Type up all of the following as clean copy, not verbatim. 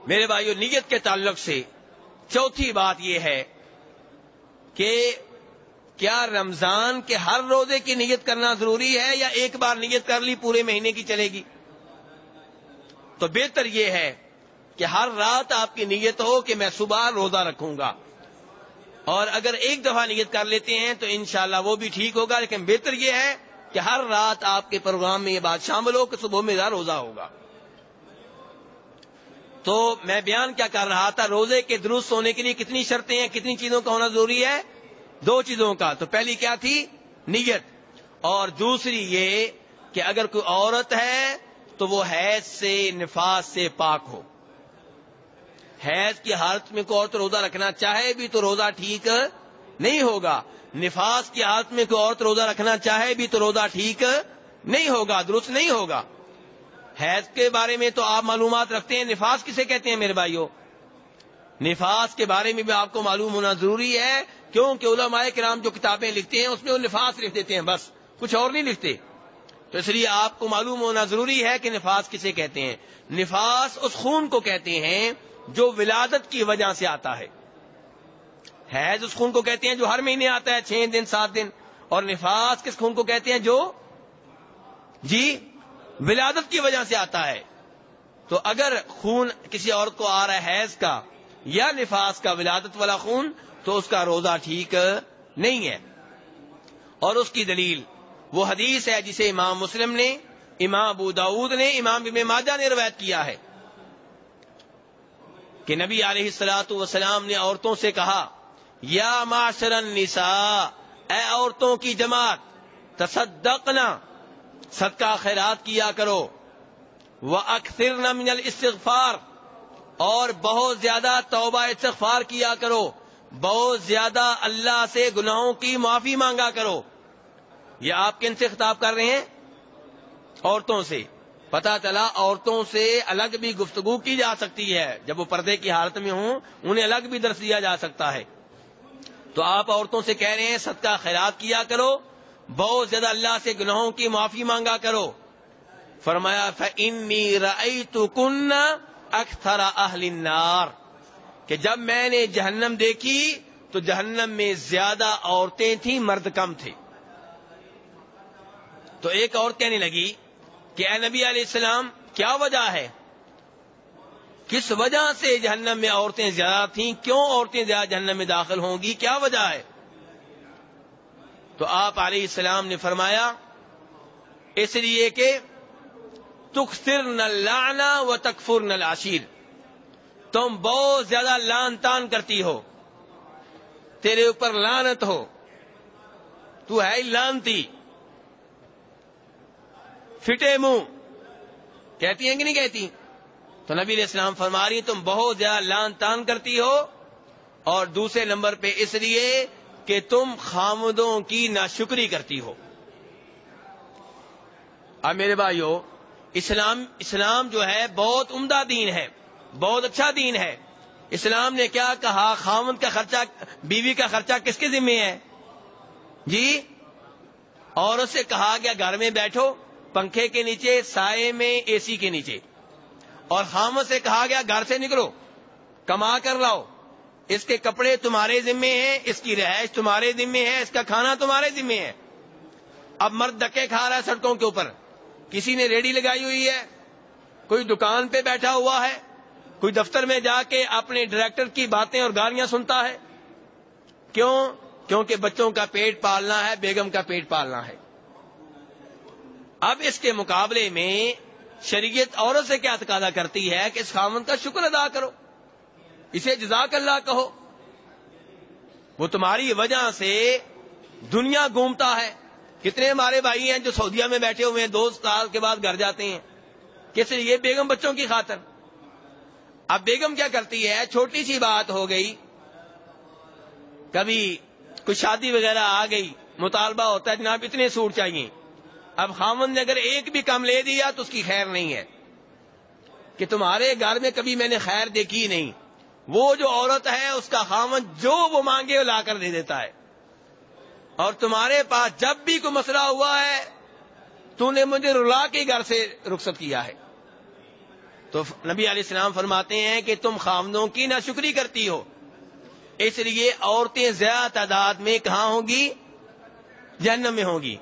میرے بھائیو، نیت کے تعلق سے چوتھی بات یہ ہے کہ کیا رمضان کے ہر روزے کی نیت کرنا ضروری ہے یا ایک بار نیت کر لی پورے مہینے کی چلے گی؟ تو بہتر یہ ہے کہ ہر رات آپ کی نیت ہو کہ میں صبح روزہ رکھوں گا، اور اگر ایک دفعہ نیت کر لیتے ہیں تو انشاءاللہ وہ بھی ٹھیک ہوگا، لیکن بہتر یہ ہے کہ ہر رات آپ کے پروگرام میں یہ بات شامل ہو کہ صبح میں روزہ ہوگا۔ تو میں بیان کیا کر رہا تھا، روزے کے درست ہونے کے لیے کتنی شرطیں ہیں، کتنی چیزوں کا ہونا ضروری ہے؟ 2 چیزوں کا۔ تو پہلی کیا تھی؟ نیت، اور دوسری یہ کہ اگر کوئی عورت ہے تو وہ حیض سے نفاس سے پاک ہو۔ حیض کی حالت میں کوئی عورت روزہ رکھنا چاہے بھی تو روزہ ٹھیک نہیں ہوگا، نفاس کی حالت میں کوئی عورت روزہ رکھنا چاہے بھی تو روزہ ٹھیک نہیں ہوگا، درست نہیں ہوگا۔ حیض کے بارے میں تو آپ معلومات رکھتے ہیں، نفاس کسے کہتے ہیں میرے بھائیوں؟ نفاس کے بارے میں بھی آپ کو معلوم ہونا ضروری ہے، کیونکہ علماء کرام جو کتابیں لکھتے ہیں اس میں وہ نفاس لکھ دیتے ہیں، بس کچھ اور نہیں لکھتے۔ تو اس لیے آپ کو معلوم ہونا ضروری ہے کہ نفاس کسے کہتے ہیں۔ نفاس اس خون کو کہتے ہیں جو ولادت کی وجہ سے آتا ہے۔ حیض اس خون کو کہتے ہیں جو ہر مہینے آتا ہے 6 دن 7 دن، اور نفاس کس خون کو کہتے ہیں جو ولادت کی وجہ سے آتا ہے۔ تو اگر خون کسی عورت کو آ رہا ہے حیض کا یا نفاس کا، ولادت والا خون، تو اس کا روزہ ٹھیک نہیں ہے۔ اور اس کی دلیل وہ حدیث ہے جسے امام مسلم نے، امام ابو داؤد نے، امام ابن ماجہ نے روایت کیا ہے کہ نبی علیہ الصلوۃ والسلام نے عورتوں سے کہا، یا معاشر النساء، اے عورتوں کی جماعت، تصدقنا، صدقہ خیرات کیا کرو، وَأَكْثِرْنَ مِنَ الْإِسْتِغْفَارِ، اور بہت زیادہ توبہ استغفار کیا کرو، بہت زیادہ اللہ سے گناہوں کی معافی مانگا کرو۔ یہ آپ کن سے خطاب کر رہے ہیں؟ عورتوں سے۔ پتہ چلا عورتوں سے الگ بھی گفتگو کی جا سکتی ہے، جب وہ پردے کی حالت میں ہوں انہیں الگ بھی درس دیا جا سکتا ہے۔ تو آپ عورتوں سے کہہ رہے ہیں صدقہ خیرات کیا کرو، بہت زیادہ اللہ سے گناہوں کی معافی مانگا کرو۔ فرمایا فَإِنِّي رَأَيْتُكُنَّ أَكْثَرَ أَهْلِ النَّارِ، کہ جب میں نے جہنم دیکھی تو جہنم میں زیادہ عورتیں تھیں، مرد کم تھے۔ تو ایک عورت کہنے لگی کہ اے نبی علیہ السلام، کیا وجہ ہے، کس وجہ سے جہنم میں عورتیں زیادہ تھیں، کیوں عورتیں زیادہ جہنم میں داخل ہوں گی، کیا وجہ ہے؟ تو آپ علیہ السلام نے فرمایا اس لیے کہ تکثرن اللعن وتکفرن العشیر، تم بہت زیادہ لعن طعن کرتی ہو، تیرے اوپر لعنت ہو، تو ہے لعنتی، فٹے منہ، کہتی ہیں کہ نہیں کہتی؟ تو نبی علیہ السلام فرما رہی تم بہت زیادہ لعن طعن کرتی ہو، اور دوسرے نمبر پہ اس لیے کہ تم خامدوں کی ناشکری کرتی ہو۔ اب میرے بھائیو، اسلام جو ہے بہت عمدہ دین ہے، بہت اچھا دین ہے۔ اسلام نے کیا کہا؟ خامد کا خرچہ، بیوی کا خرچہ کس کے ذمہ ہے؟ عورت سے کہا گیا گھر میں بیٹھو، پنکھے کے نیچے، سائے میں، اے سی کے نیچے، اور خامد سے کہا گیا گھر سے نکلو، کما کر لاؤ، اس کے کپڑے تمہارے ذمہ ہیں، اس کی رہائش تمہارے ذمہ ہے، اس کا کھانا تمہارے ذمہ ہے۔ اب مرد دھکے کھا رہا ہے سڑکوں کے اوپر، کسی نے ریڑھی لگائی ہوئی ہے، کوئی دکان پہ بیٹھا ہوا ہے، کوئی دفتر میں جا کے اپنے ڈائریکٹر کی باتیں اور گالیاں سنتا ہے۔ کیوں؟ کیونکہ بچوں کا پیٹ پالنا ہے، بیگم کا پیٹ پالنا ہے۔ اب اس کے مقابلے میں شریعت عورت سے کیا تقاضا کرتی ہے کہ اس خاوند کا شکر ادا کرو، اسے جزاک اللہ کہو، وہ تمہاری وجہ سے دنیا گھومتا ہے۔ کتنے ہمارے بھائی ہیں جو سعودیہ میں بیٹھے ہوئے ہیں، 2 سال کے بعد گھر جاتے ہیں، کس لیے؟ بیگم بچوں کی خاطر۔ اب بیگم کیا کرتی ہے؟ چھوٹی سی بات ہو گئی، کبھی کوئی شادی وغیرہ آ گئی، مطالبہ ہوتا ہے جناب اتنے سوٹ چاہیے۔ اب خامن نے اگر ایک بھی کم لے دیا تو اس کی خیر نہیں ہے، کہ تمہارے گھر میں کبھی میں نے خیر دیکھی نہیں۔ وہ جو عورت ہے اس کا خامن جو وہ مانگے وہ لا کر دے دیتا ہے، اور تمہارے پاس جب بھی کوئی مسئلہ ہوا ہے تو نے مجھے رلا کے گھر سے رخصت کیا ہے۔ تو نبی علیہ السلام فرماتے ہیں کہ تم خاوندوں کی ناشکری کرتی ہو، اس لیے عورتیں زیادہ تعداد میں کہاں ہوں گی؟ جہنم میں ہوں گی۔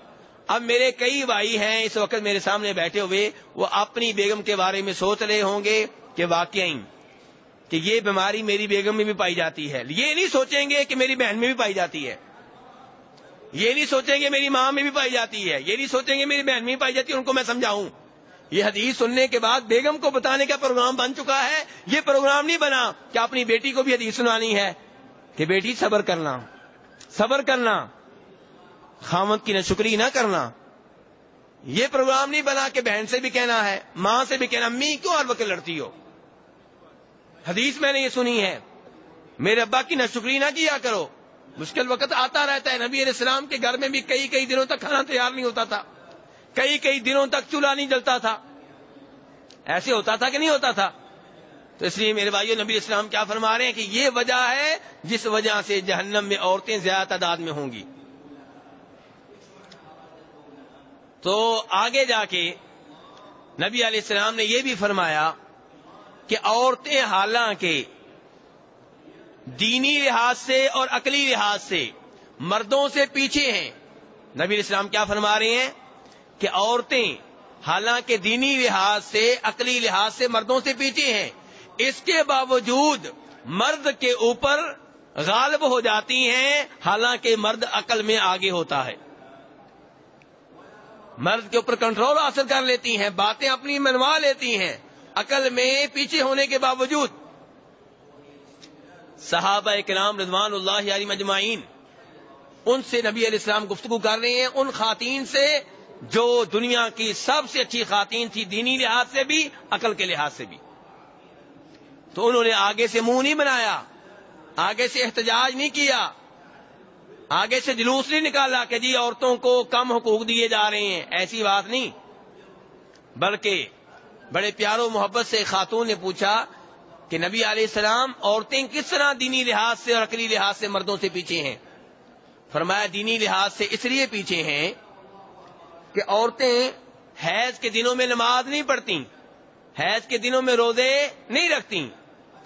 اب میرے کئی بھائی ہیں اس وقت میرے سامنے بیٹھے ہوئے، وہ اپنی بیگم کے بارے میں سوچ رہے ہوں گے کہ واقعی کہ یہ بیماری میری بیگم میں بھی پائی جاتی ہے، یہ نہیں سوچیں گے کہ میری بہن میں بھی پائی جاتی ہے، یہ نہیں سوچیں گے میری ماں میں بھی پائی جاتی ہے، یہ نہیں سوچیں گے میری بہن میں بھی پائی جاتی ہے، ان کو میں سمجھاؤں۔ یہ حدیث سننے کے بعد بیگم کو بتانے کا پروگرام بن چکا ہے، یہ پروگرام نہیں بنا کہ اپنی بیٹی کو بھی حدیث سنانی ہے کہ بیٹی صبر کرنا، صبر کرنا، خاوند کی ناشکری نہ کرنا۔ یہ پروگرام نہیں بنا کہ بہن سے بھی کہنا ہے، ماں سے بھی کہنا، امی کیوں ہر وقت لڑتی ہو؟ حدیث میں نے یہ سنی ہے، میرے ابا کی ناشکری نہ کیا کرو۔ مشکل وقت آتا رہتا ہے، نبی علیہ السلام کے گھر میں بھی کئی دنوں تک کھانا تیار نہیں ہوتا تھا، کئی دنوں تک چولہا نہیں جلتا تھا، ایسے ہوتا تھا کہ نہیں ہوتا تھا؟ تو اس لیے میرے بھائیو، نبی اسلام کیا فرما رہے ہیں کہ یہ وجہ ہے جس وجہ سے جہنم میں عورتیں زیادہ تعداد میں ہوں گی۔ تو آگے جا کے نبی علیہ السلام نے یہ بھی فرمایا کہ عورتیں حالانکہ دینی لحاظ سے اور عقلی لحاظ سے مردوں سے پیچھے ہیں۔ نبی علیہ السلام کیا فرما رہے ہیں کہ عورتیں حالانکہ دینی لحاظ سے عقلی لحاظ سے مردوں سے پیچھے ہیں، اس کے باوجود مرد کے اوپر غالب ہو جاتی ہیں، حالانکہ مرد عقل میں آگے ہوتا ہے، مرد کے اوپر کنٹرول حاصل کر لیتی ہیں، باتیں اپنی منوا لیتی ہیں، عقل میں پیچھے ہونے کے باوجود۔ صحابہ کرام رضوان اللہ علیہم اجمعین، ان سے نبی علیہ السلام گفتگو کر رہے ہیں، ان خواتین سے جو دنیا کی سب سے اچھی خواتین تھی، دینی لحاظ سے بھی عقل کے لحاظ سے بھی۔ تو انہوں نے آگے سے منہ نہیں بنایا، آگے سے احتجاج نہیں کیا، آگے سے جلوس نہیں نکالا کہ جی عورتوں کو کم حقوق دیے جا رہے ہیں، ایسی بات نہیں، بلکہ بڑے پیار و محبت سے خاتون نے پوچھا کہ نبی علیہ السلام عورتیں کس طرح دینی لحاظ سے اور عقلی لحاظ سے مردوں سے پیچھے ہیں؟ فرمایا دینی لحاظ سے اس لیے پیچھے ہیں کہ عورتیں حیض کے دنوں میں نماز نہیں پڑھتی، حیض کے دنوں میں روزے نہیں رکھتی،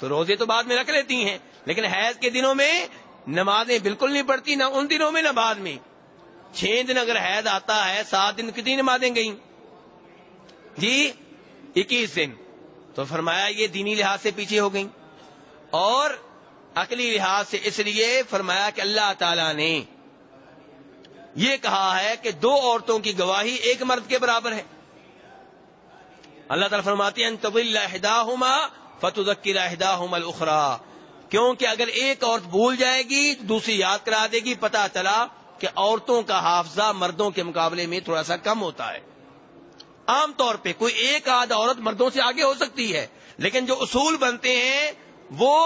تو روزے تو بعد میں رکھ لیتی ہیں، لیکن حیض کے دنوں میں نمازیں بالکل نہیں پڑھتی، نہ ان دنوں میں نہ بعد میں۔ 6 دن اگر حیض آتا ہے، 7 دن کتنی نمازیں گئیں؟ جی 21 دن۔ تو فرمایا یہ دینی لحاظ سے پیچھے ہو گئیں، اور عقلی لحاظ سے اس لیے فرمایا کہ اللہ تعالی نے یہ کہا ہے کہ 2 عورتوں کی گواہی ایک مرد کے برابر ہے۔ اللہ تعالیٰ فرماتے ہیں ان تضل احداہما فتذکر احداہما الاخری، کیونکہ اگر ایک عورت بھول جائے گی دوسری یاد کرا دے گی۔ پتہ چلا کہ عورتوں کا حافظہ مردوں کے مقابلے میں تھوڑا سا کم ہوتا ہے۔ عام طور پہ کوئی ایک آدھ عورت مردوں سے آگے ہو سکتی ہے، لیکن جو اصول بنتے ہیں وہ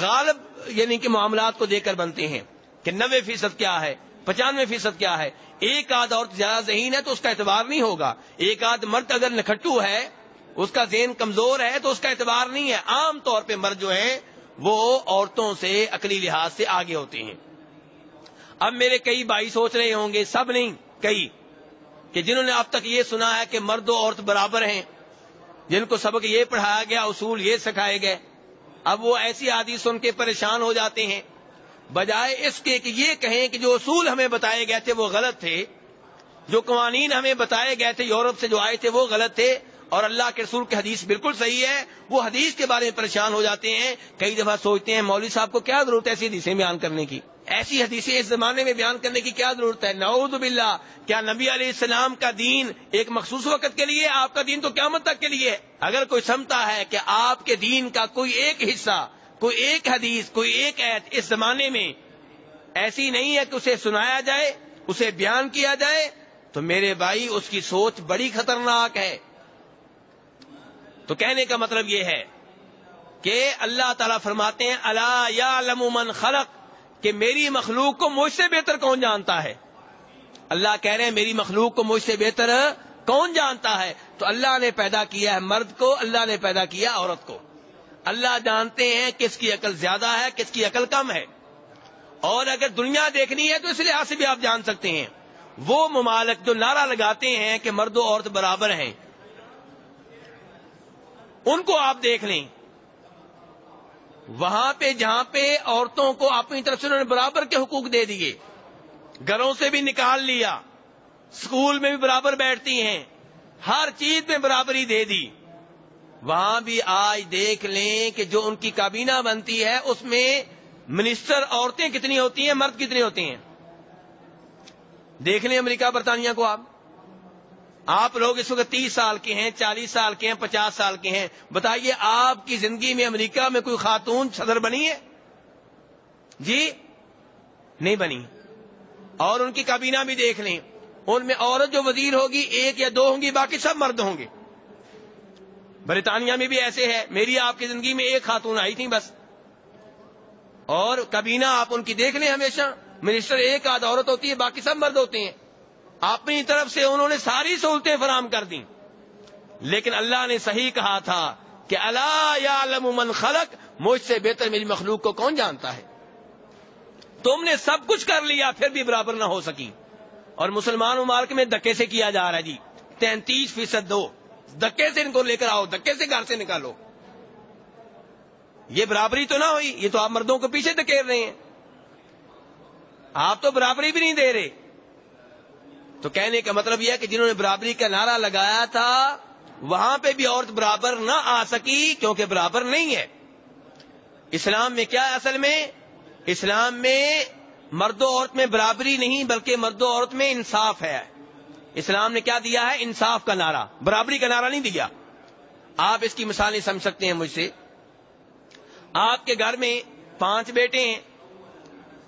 غالب یعنی کہ معاملات کو دیکھ کر بنتے ہیں کہ 90% کیا ہے، 95% کیا ہے۔ ایک آدھ عورت زیادہ ذہین ہے تو اس کا اعتبار نہیں ہوگا، ایک آدھ مرد اگر نکھٹو ہے، اس کا ذہن کمزور ہے تو اس کا اعتبار نہیں ہے۔ عام طور پہ مرد جو ہیں وہ عورتوں سے عقلی لحاظ سے آگے ہوتے ہیں۔ اب میرے کئی بھائی سوچ رہے ہوں گے، سب نہیں کئی، کہ جنہوں نے اب تک یہ سنا ہے کہ مرد و عورت برابر ہیں، جن کو سبق یہ پڑھایا گیا، اصول یہ سکھائے گئے، اب وہ ایسی حدیث سن کے پریشان ہو جاتے ہیں، بجائے اس کے کہ یہ کہیں کہ جو اصول ہمیں بتائے گئے تھے وہ غلط تھے، جو قوانین ہمیں بتائے گئے تھے یورپ سے جو آئے تھے وہ غلط تھے، اور اللہ کے رسول کی حدیث بالکل صحیح ہے۔ وہ حدیث کے بارے میں پریشان ہو جاتے ہیں، کئی دفعہ سوچتے ہیں مولوی صاحب کو کیا ضرورت ہے ایسی حدیثیں بیان کرنے کی، ایسی حدیثیں اس زمانے میں بیان کرنے کی کیا ضرورت ہے؟ نعوذ باللہ، کیا نبی علیہ السلام کا دین ایک مخصوص وقت کے لیے، آپ کا دین تو قیامت تک کے لیے ہے؟ اگر کوئی سمجھتا ہے کہ آپ کے دین کا کوئی ایک حصہ، کوئی ایک حدیث، کوئی ایک آیت اس زمانے میں ایسی نہیں ہے کہ اسے سنایا جائے، اسے بیان کیا جائے، تو میرے بھائی اس کی سوچ بڑی خطرناک ہے۔ تو کہنے کا مطلب یہ ہے کہ اللہ تعالیٰ فرماتے ہیں الا یعلم من خلق، کہ میری مخلوق کو مجھ سے بہتر کون جانتا ہے۔ اللہ کہہ رہے ہیں میری مخلوق کو مجھ سے بہتر کون جانتا ہے؟ تو اللہ نے پیدا کیا ہے مرد کو، اللہ نے پیدا کیا عورت کو۔ اللہ جانتے ہیں کس کی عقل زیادہ ہے، کس کی عقل کم ہے، اور اگر دنیا دیکھنی ہے تو اس لحاظ سے بھی آپ جان سکتے ہیں۔ وہ ممالک جو نعرہ لگاتے ہیں کہ مرد و عورت برابر ہیں، ان کو آپ دیکھ لیں، وہاں پہ جہاں پہ عورتوں کو اپنی طرف سے انہوں نے برابر کے حقوق دے دیے، گھروں سے بھی نکال لیا، اسکول میں بھی برابر بیٹھتی ہیں، ہر چیز میں برابری دے دی، وہاں بھی آج دیکھ لیں کہ جو ان کی کابینہ بنتی ہے اس میں منسٹر عورتیں کتنی ہوتی ہیں، مرد کتنے ہوتے ہیں؟ دیکھ لیں امریکہ برطانیہ کو آپ لوگ اس وقت 30 سال کے ہیں، 40 سال کے ہیں، 50 سال کے ہیں، بتائیے آپ کی زندگی میں امریکہ میں کوئی خاتون صدر بنی ہے؟ جی نہیں بنی۔ اور ان کی کابینہ بھی دیکھ لیں، ان میں عورت جو وزیر ہوگی 1 یا 2 ہوں گی، باقی سب مرد ہوں گے۔ برطانیہ میں بھی ایسے ہے، میری آپ کی زندگی میں 1 خاتون آئی تھی بس، اور کابینہ آپ ان کی دیکھ لیں، ہمیشہ منسٹر 1 آدھ عورت ہوتی ہے، باقی سب مرد ہوتے ہیں۔ اپنی طرف سے انہوں نے ساری سہولتیں فراہم کر دیں، لیکن اللہ نے صحیح کہا تھا کہ الا یعلم من خلق، مجھ سے بہتر میری مخلوق کو کون جانتا ہے؟ تم نے سب کچھ کر لیا پھر بھی برابر نہ ہو سکی، اور مسلمان ممالک میں دھکے سے کیا جا رہا ہے جی، 33% دو، دھکے سے ان کو لے کر آؤ، دھکے سے گھر سے نکالو۔ یہ برابری تو نہ ہوئی، یہ تو آپ مردوں کو پیچھے دھکیل رہے ہیں، آپ تو برابری بھی نہیں دے رہے۔ تو کہنے کا مطلب یہ ہے کہ جنہوں نے برابری کا نعرہ لگایا تھا وہاں پہ بھی عورت برابر نہ آ سکی، کیونکہ برابر نہیں ہے۔ اسلام میں کیا ہے؟ اصل میں اسلام میں مرد و عورت میں برابری نہیں، بلکہ مرد و عورت میں انصاف ہے۔ اسلام نے کیا دیا ہے؟ انصاف کا نعرہ، برابری کا نعرہ نہیں دیا۔ آپ اس کی مثالیں سمجھ سکتے ہیں مجھ سے۔ آپ کے گھر میں 5 بیٹے ہیں،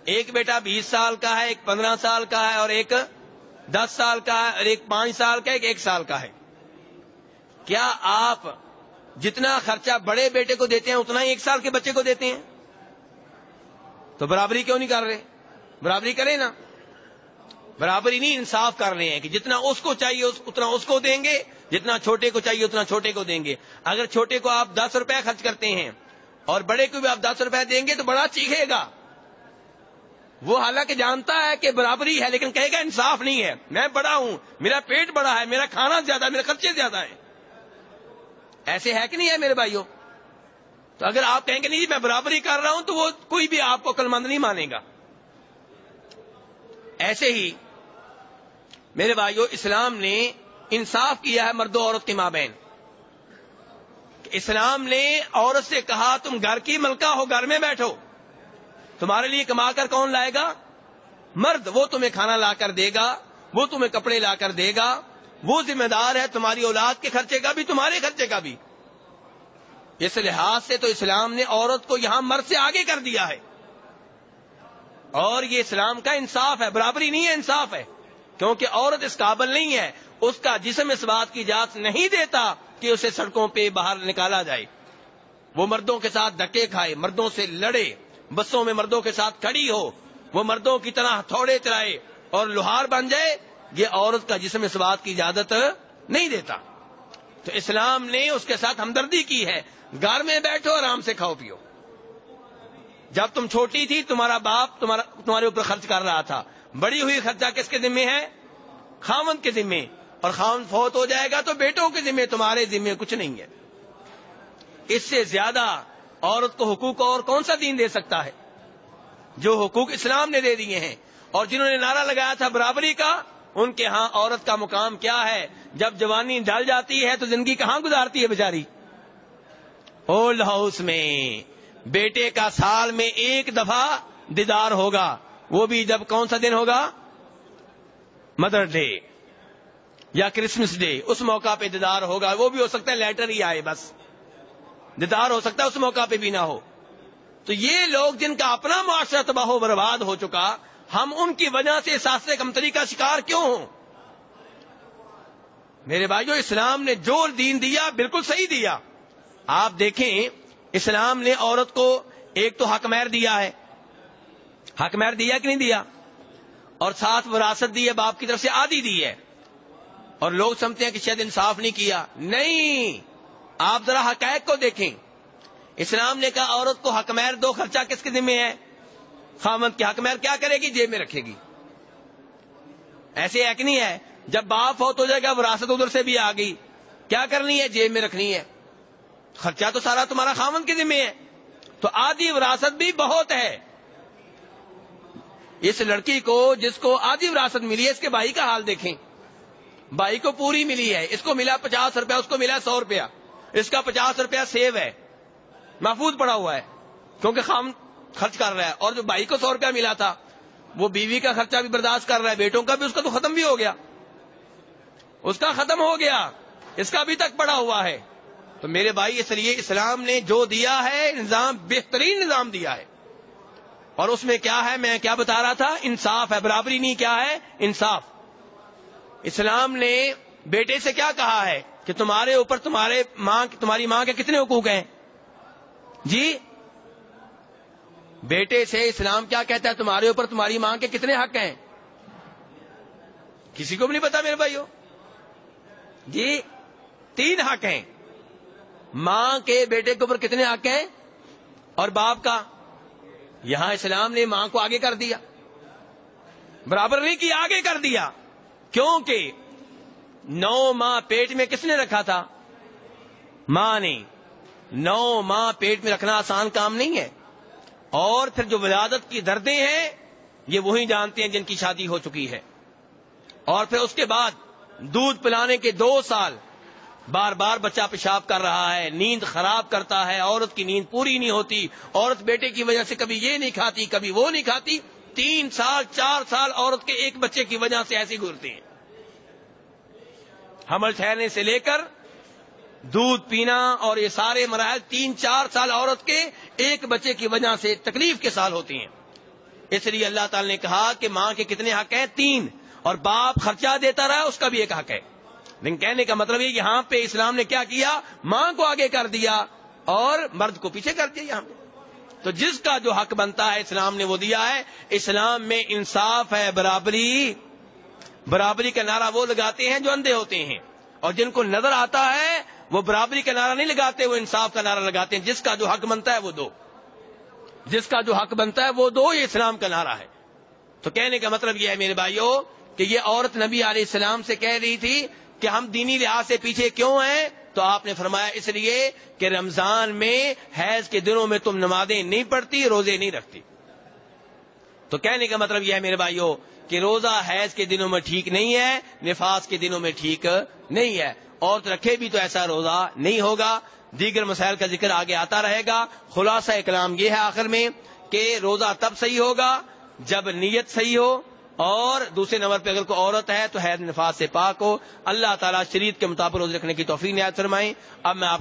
ایک بیٹا 20 سال کا ہے، ایک 15 سال کا ہے، اور ایک 10 سال کا ہے، اور ایک 5 سال کا ہے، ایک 1 سال کا ہے۔ کیا آپ جتنا خرچہ بڑے بیٹے کو دیتے ہیں اتنا ہی 1 سال کے بچے کو دیتے ہیں؟ تو برابری کیوں نہیں کر رہے؟ برابری کریں نا۔ برابری نہیں، انصاف کر رہے ہیں کہ جتنا اس کو چاہیے اتنا اس کو دیں گے، جتنا چھوٹے کو چاہیے اتنا چھوٹے کو دیں گے۔ اگر چھوٹے کو آپ 10 روپے خرچ کرتے ہیں اور بڑے کو بھی آپ 10 روپے دیں گے تو بڑا چیخے گا، وہ حالانکہ جانتا ہے کہ برابری ہے لیکن کہے گا انصاف نہیں ہے، میں بڑا ہوں، میرا پیٹ بڑا ہے، میرا کھانا زیادہ ہے، میرے خرچے زیادہ ہیں۔ ایسے ہے کہ نہیں ہے میرے بھائیوں؟ تو اگر آپ کہیں گے نہیں جی میں برابری کر رہا ہوں تو وہ کوئی بھی آپ کو عقل مند نہیں مانے گا۔ ایسے ہی میرے بھائیوں اسلام نے انصاف کیا ہے مرد و عورت کے مابین۔ اسلام نے عورت سے کہا تم گھر کی ملکہ ہو، گھر میں بیٹھو، تمہارے لیے کما کر کون لائے گا؟ مرد، وہ تمہیں کھانا لا کر دے گا، وہ تمہیں کپڑے لا کر دے گا، وہ ذمہ دار ہے تمہاری اولاد کے خرچے کا بھی، تمہارے خرچے کا بھی۔ اس لحاظ سے تو اسلام نے عورت کو یہاں مرد سے آگے کر دیا ہے، اور یہ اسلام کا انصاف ہے، برابری نہیں ہے، انصاف ہے، کیونکہ عورت اس قابل نہیں ہے، اس کا جسم اس بات کی اجازت نہیں دیتا کہ اسے سڑکوں پہ باہر نکالا جائے، وہ مردوں کے ساتھ دھکے کھائے، مردوں سے لڑے، بسوں میں مردوں کے ساتھ کھڑی ہو، وہ مردوں کی طرح ہتھوڑے چلائے اور لوہار بن جائے، یہ عورت کا جسم اس بات کی اجازت نہیں دیتا۔ تو اسلام نے اس کے ساتھ ہمدردی کی ہے، گھر میں بیٹھو آرام سے کھاؤ پیو۔ جب تم چھوٹی تھی تمہارا باپ تمہارے اوپر خرچ کر رہا تھا، بڑی ہوئی خرچہ کس کے ذمہ ہے؟ خاوند کے ذمہ، اور خاوند فوت ہو جائے گا تو بیٹوں کے ذمہ، تمہارے ذمہ کچھ نہیں ہے۔ اس سے زیادہ عورت کو حقوق اور کون سا دین دے سکتا ہے؟ جو حقوق اسلام نے دے دیے ہیں، اور جنہوں نے نعرہ لگایا تھا برابری کا، ان کے ہاں عورت کا مقام کیا ہے؟ جب جوانی ڈل جاتی ہے تو زندگی کہاں گزارتی ہے بیچاری؟ اولڈ ہاؤس میں۔ بیٹے کا سال میں 1 دفعہ دیدار ہوگا، وہ بھی جب کون سا دن ہوگا؟ مدر ڈے یا کرسمس ڈے، اس موقع پہ دیدار ہوگا، وہ بھی ہو سکتا ہے لیٹر ہی آئے، بس دیدار ہو سکتا ہے اس موقع پہ بھی نہ ہو۔ تو یہ لوگ جن کا اپنا معاشرہ تباہ و برباد ہو چکا، ہم ان کی وجہ سے احساس کمتری کا شکار کیوں ہوں؟ میرے بھائیو اسلام نے جو دین دیا بالکل صحیح دیا۔ آپ دیکھیں اسلام نے عورت کو ایک تو حق مہر دیا ہے، حق مہر دیا کہ نہیں دیا؟ اور ساتھ وراثت دی ہے، باپ کی طرف سے آدھی دی ہے، اور لوگ سمجھتے ہیں کہ شاید انصاف نہیں کیا۔ نہیں، آپ ذرا حقائق کو دیکھیں۔ اسلام نے کہا عورت کو حق مہر دو، خرچہ کس کے ذمہ ہے؟ خاوند کی۔ حق مہر کیا کرے گی؟ جیب میں رکھے گی۔ ایسے ایک نہیں ہے جب باپ فوت ہو جائے گا وراثت ادھر سے بھی آ گئی، کیا کرنی ہے؟ جیب میں رکھنی ہے۔ خرچہ تو سارا تمہارا خاوند کے ذمہ ہے. تو آدھی وراثت بھی بہت ہے. اس لڑکی کو جس کو آدھی وراثت ملی ہے اس کے بھائی کا حال دیکھیں. بھائی کو پوری ملی ہے, اس کو ملا 50 روپیہ, اس کو ملا 100 روپیہ. اس کا 50 روپیہ سیو ہے, محفوظ پڑا ہوا ہے, کیونکہ خام خرچ کر رہا ہے. اور جو بھائی کو 100 روپیہ ملا تھا وہ بیوی کا خرچہ بھی برداشت کر رہا ہے, بیٹوں کا بھی, اس کا تو ختم بھی ہو گیا, اس کا ختم ہو گیا, اس کا ابھی تک پڑا ہوا ہے. تو میرے بھائی اس لیے اسلام نے جو دیا ہے نظام, بہترین نظام دیا ہے. اور اس میں کیا ہے, میں کیا بتا رہا تھا, انصاف ہے, برابری نہیں, کیا ہے, انصاف. اسلام نے بیٹے سے کیا کہا ہے کہ تمہارے اوپر تمہاری ماں کے کتنے حقوق ہیں جی. بیٹے سے اسلام کیا کہتا ہے, تمہارے اوپر تمہاری ماں کے کتنے حق ہیں؟ کسی کو بھی نہیں پتا میرے بھائیو جی. 3 حق ہیں. ماں کے بیٹے کے اوپر کتنے حق ہیں, اور باپ کا. یہاں اسلام نے ماں کو آگے کر دیا, برابر نہیں کیا, آگے کر دیا. کیونکہ 9 ماہ پیٹ میں کس نے رکھا تھا, ماں نے. 9 ماہ پیٹ میں رکھنا آسان کام نہیں ہے. اور پھر جو ولادت کی دردیں ہیں یہ وہی جانتے ہیں جن کی شادی ہو چکی ہے. اور پھر اس کے بعد دودھ پلانے کے 2 سال بار بار بچہ پیشاب کر رہا ہے, نیند خراب کرتا ہے, عورت کی نیند پوری نہیں ہوتی, عورت بیٹے کی وجہ سے کبھی یہ نہیں کھاتی کبھی وہ نہیں کھاتی. 3 سال 4 سال عورت کے ایک بچے کی وجہ سے ایسے گزرتے ہیں. حمل ٹھہرنے سے لے کر دودھ پینا اور یہ سارے مراحل 3-4 سال عورت کے ایک بچے کی وجہ سے تکلیف کے سال ہوتے ہیں. اس لیے اللہ تعالی نے کہا کہ ماں کے کتنے حق ہیں, 3. اور باپ خرچہ دیتا رہا, اس کا بھی ایک حق ہے. لیکن کہنے کا مطلب یہ, یہاں پہ اسلام نے کیا کیا, ماں کو آگے کر دیا اور مرد کو پیچھے کر دیا. یہاں پہ تو جس کا جو حق بنتا ہے اسلام نے وہ دیا ہے. اسلام میں انصاف ہے, برابری کا نعرہ وہ لگاتے ہیں جو اندھے ہوتے ہیں, اور جن کو نظر آتا ہے وہ برابری کا نعرہ نہیں لگاتے, وہ انصاف کا نعرہ لگاتے ہیں. جس کا جو حق بنتا ہے وہ دو, جس کا جو حق بنتا ہے وہ دو, یہ اسلام کا نعرہ ہے. تو کہنے کا مطلب یہ ہے میرے بھائیوں کہ یہ عورت نبی علیہ السلام سے کہہ رہی تھی کہ ہم دینی لحاظ سے پیچھے کیوں ہیں, تو آپ نے فرمایا اس لیے کہ رمضان میں حیض کے دنوں میں تم نمازیں نہیں پڑھتی, روزے نہیں رکھتی. تو کہنے کا مطلب یہ ہے میرے بھائیوں کہ روزہ حیض کے دنوں میں ٹھیک نہیں ہے, نفاس کے دنوں میں ٹھیک نہیں ہے. عورت رکھے بھی تو ایسا روزہ نہیں ہوگا. دیگر مسائل کا ذکر آگے آتا رہے گا. خلاصہ کلام یہ ہے آخر میں کہ روزہ تب صحیح ہوگا جب نیت صحیح ہو, اور دوسرے نمبر پہ اگر کوئی عورت ہے تو حیض نفاس سے پاک ہو. اللہ تعالیٰ شریعت کے مطابق روزے رکھنے کی توفیق عنایت فرمائیں. اب میں آپ